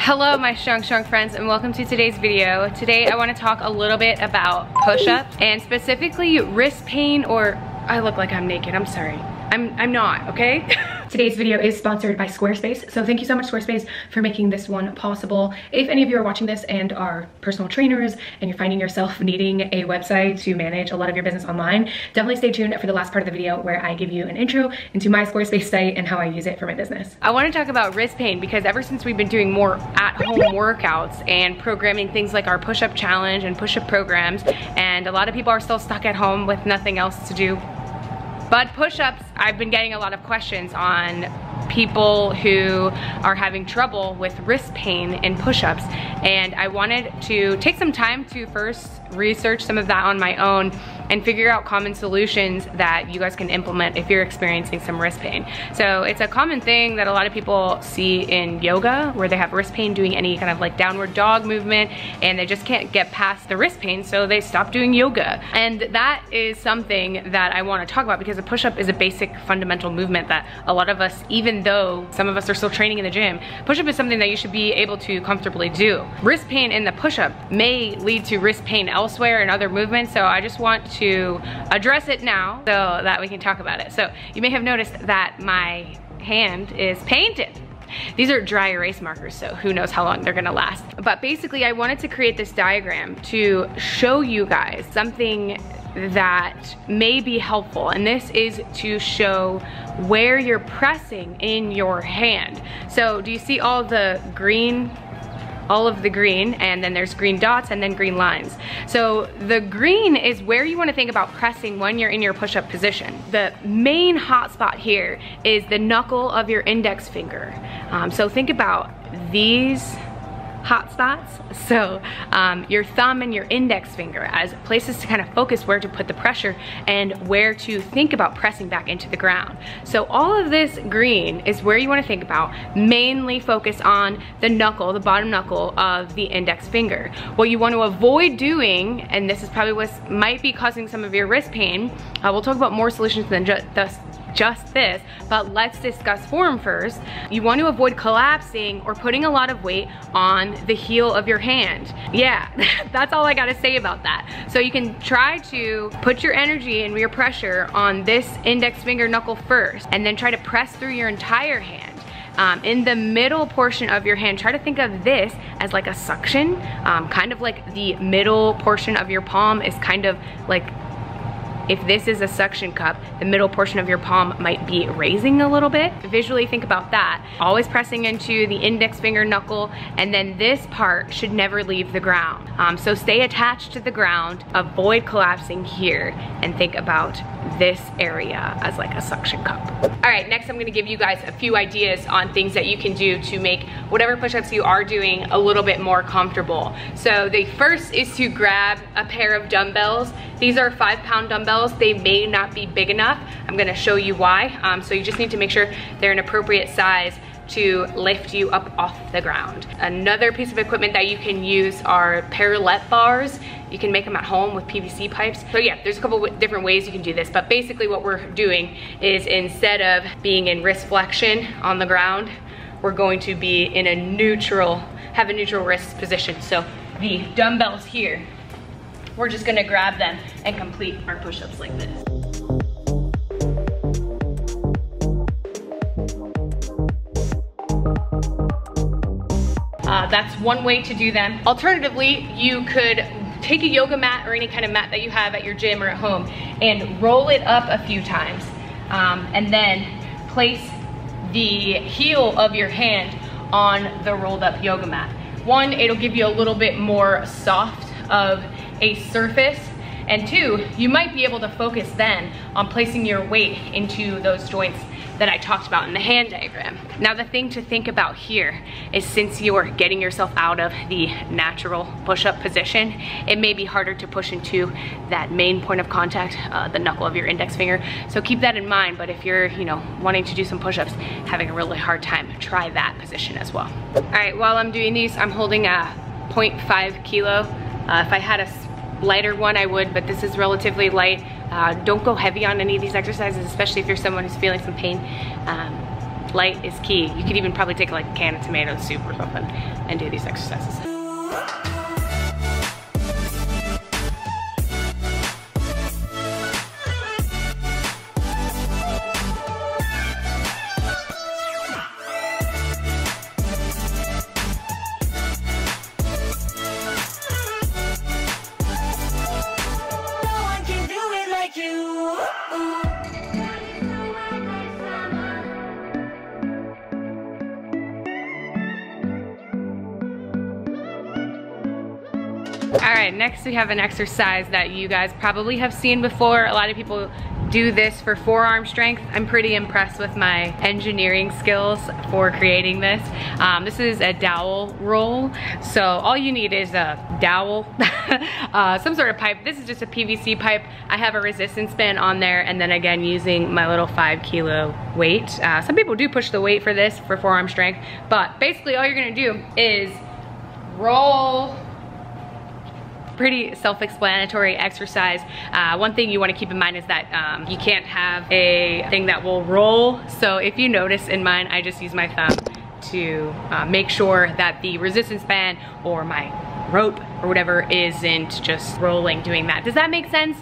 Hello my strong friends, and welcome to today's video. Today I want to talk a little bit about push-ups and specifically wrist pain, or I look like I'm naked, I'm sorry. I'm not, okay? Today's video is sponsored by Squarespace, so thank you so much Squarespace for making this one possible. If any of you are watching this and are personal trainers and you're finding yourself needing a website to manage a lot of your business online, definitely stay tuned for the last part of the video where I give you an intro into my Squarespace site and how I use it for my business. I want to talk about wrist pain because ever since we've been doing more at-home workouts and programming things like our push-up challenge and push-up programs, and a lot of people are still stuck at home with nothing else to do but push-ups, I've been getting a lot of questions on people who are having trouble with wrist pain in push-ups, and I wanted to take some time to first research some of that on my own and figure out common solutions that you guys can implement if you're experiencing some wrist pain. So it's a common thing that a lot of people see in yoga where they have wrist pain doing any kind of like downward dog movement and they just can't get past the wrist pain, so they stop doing yoga. And that is something that I want to talk about because a push-up is a basic fundamental movement that a lot of us, even though some of us are still training in the gym, push-up is something that you should be able to comfortably do. Wrist pain in the push-up may lead to wrist pain elsewhere in other movements, so I just want to address it now so that we can talk about it. So you may have noticed that my hand is painted. These are dry erase markers, so who knows how long they're gonna last. But basically I wanted to create this diagram to show you guys something that may be helpful, and this is to show where you're pressing in your hand. So do you see all the green? All of the green, and then there's green dots and then green lines. So the green is where you want to think about pressing when you're in your push-up position. The main hot spot here is the knuckle of your index finger. So think about these hot spots. So your thumb and your index finger as places to kind of focus where to put the pressure and where to think about pressing back into the ground. So all of this green is where you want to think about, mainly focus on the knuckle, the bottom knuckle of the index finger. What you want to avoid doing, and this is probably what might be causing some of your wrist pain, we'll talk about more solutions than just this, but let's discuss form first. You want to avoid collapsing or putting a lot of weight on the heel of your hand. Yeah, that's all I gotta say about that. So you can try to put your energy and your pressure on this index finger knuckle first, and then try to press through your entire hand. In the middle portion of your hand, try to think of this as like a suction, kind of like the middle portion of your palm is kind of like, if this is a suction cup, the middle portion of your palm might be raising a little bit. Visually think about that. Always pressing into the index finger knuckle, and then this part should never leave the ground. So stay attached to the ground, avoid collapsing here, and think about this area as like a suction cup. All right, next I'm gonna give you guys a few ideas on things that you can do to make whatever push-ups you are doing a little bit more comfortable. So the first is to grab a pair of dumbbells. These are 5-pound dumbbells. They may not be big enough. I'm gonna show you why. So you just need to make sure they're an appropriate size to lift you up off the ground. Another piece of equipment that you can use are parallel bars. You can make them at home with PVC pipes. So yeah, there's a couple different ways you can do this, but basically what we're doing is instead of being in wrist flexion on the ground, we're going to be in a neutral, have a neutral wrist position. So the dumbbells here, we're just gonna grab them and complete our push-ups like this. That's one way to do them. Alternatively, you could take a yoga mat or any kind of mat that you have at your gym or at home and roll it up a few times, and then place the heel of your hand on the rolled up yoga mat. One, it'll give you a little bit more soft of a surface, and two, you might be able to focus then on placing your weight into those joints that I talked about in the hand diagram. Now the thing to think about here is, since you're getting yourself out of the natural push-up position, it may be harder to push into that main point of contact, the knuckle of your index finger. So keep that in mind, but if you're wanting to do some push-ups, having a really hard time, try that position as well. All right, while I'm doing these, I'm holding a 0.5 kilo. If I had a lighter one I would, but this is relatively light. Don't go heavy on any of these exercises, especially if you're someone who's feeling some pain. light is key. You could even probably take like a can of tomato soup or something and do these exercises. All right, next we have an exercise that you guys probably have seen before. A lot of people do this for forearm strength. I'm pretty impressed with my engineering skills for creating this. This is a dowel roll. So all you need is a dowel, some sort of pipe. This is just a PVC pipe. I have a resistance band on there, and then again, using my little 5 kilo weight. Some people do push the weight for this for forearm strength, but basically all you're gonna do is roll. Pretty self-explanatory exercise. One thing you want to keep in mind is that you can't have a thing that will roll. So if you notice in mine, I just use my thumb to make sure that the resistance band or my rope or whatever isn't just rolling doing that. Does that make sense?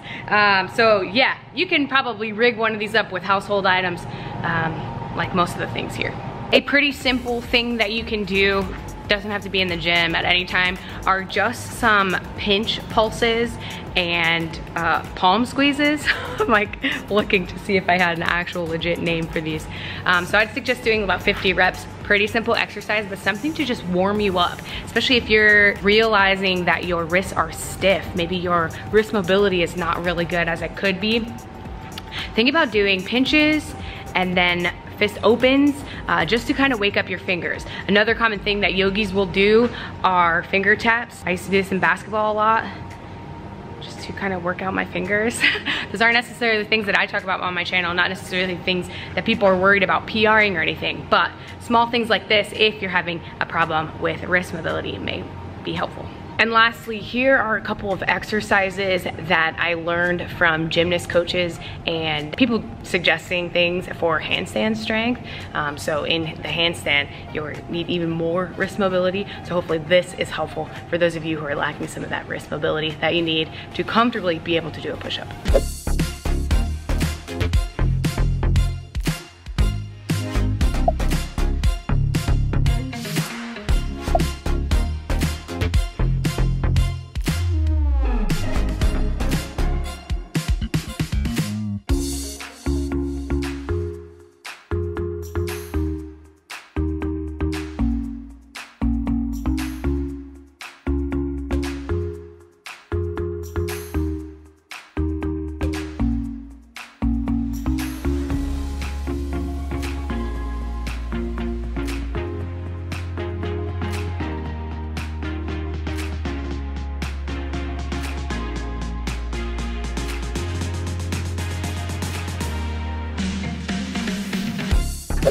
So yeah, you can probably rig one of these up with household items like most of the things here. A pretty simple thing that you can do, doesn't have to be in the gym at any time, are just some pinch pulses and palm squeezes. I'm like looking to see if I had an actual legit name for these. So I'd suggest doing about 50 reps. Pretty simple exercise, but something to just warm you up, especially if you're realizing that your wrists are stiff. Maybe your wrist mobility is not really good as it could be. Think about doing pinches and then fist opens, just to kind of wake up your fingers. Another common thing that yogis will do are finger taps. I used to do this in basketball a lot, just to kind of work out my fingers. Those aren't necessarily the things that I talk about on my channel, not necessarily things that people are worried about PRing or anything, but small things like this, if you're having a problem with wrist mobility, may be helpful. And lastly, here are a couple of exercises that I learned from gymnast coaches and people suggesting things for handstand strength. So in the handstand, you'll need even more wrist mobility. So hopefully this is helpful for those of you who are lacking some of that wrist mobility that you need to comfortably be able to do a push-up.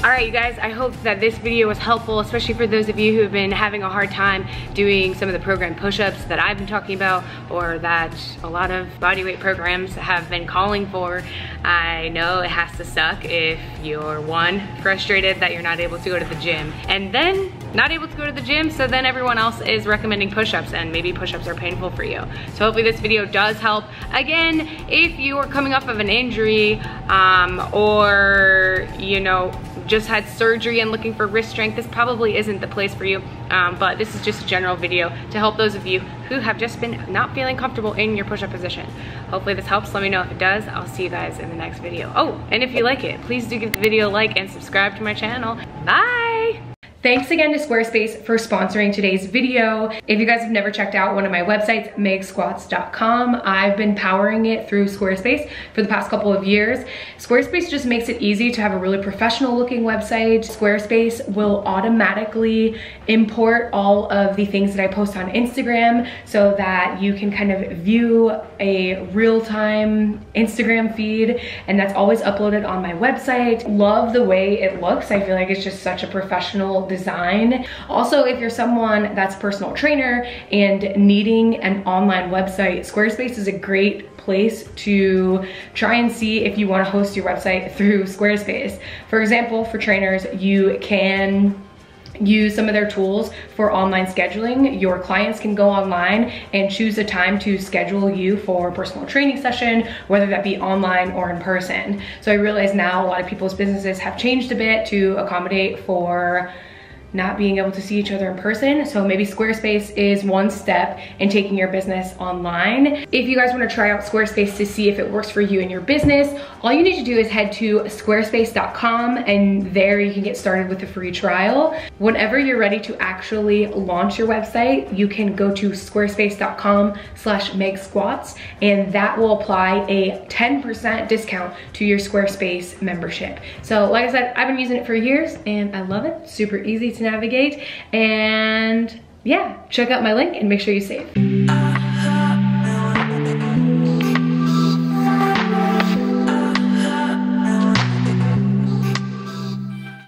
All right, you guys, I hope that this video was helpful, especially for those of you who have been having a hard time doing some of the program push-ups that I've been talking about, or that a lot of bodyweight programs have been calling for. I know it has to suck if you're one, frustrated that you're not able to go to the gym, and then not able to go to the gym, so then everyone else is recommending push-ups, and maybe push-ups are painful for you. So hopefully this video does help. Again, if you are coming off of an injury, or you know, just had surgery and looking for wrist strength, this probably isn't the place for you. But this is just a general video to help those of you who have just been not feeling comfortable in your push-up position. Hopefully this helps. Let me know if it does. I'll see you guys in the next video. Oh, and if you like it, please do give the video a like and subscribe to my channel. Bye! Thanks again to Squarespace for sponsoring today's video. If you guys have never checked out one of my websites, megsquats.com, I've been powering it through Squarespace for the past couple of years. Squarespace just makes it easy to have a really professional looking website. Squarespace will automatically import all of the things that I post on Instagram so that you can kind of view a real-time Instagram feed, and that's always uploaded on my website. Love the way it looks. I feel like it's just such a professional design. Also, if you're someone that's a personal trainer and needing an online website, Squarespace is a great place to try and see if you want to host your website through Squarespace. For example, for trainers, you can use some of their tools for online scheduling. Your clients can go online and choose a time to schedule you for a personal training session, whether that be online or in person. So I realize now a lot of people's businesses have changed a bit to accommodate for not being able to see each other in person. So maybe Squarespace is one step in taking your business online. If you guys want to try out Squarespace to see if it works for you and your business, all you need to do is head to squarespace.com, and there you can get started with a free trial. Whenever you're ready to actually launch your website, you can go to squarespace.com/megsquats, and that will apply a 10% discount to your Squarespace membership. So like I said, I've been using it for years and I love it. Super easy to navigate, and yeah, check out my link and make sure you save.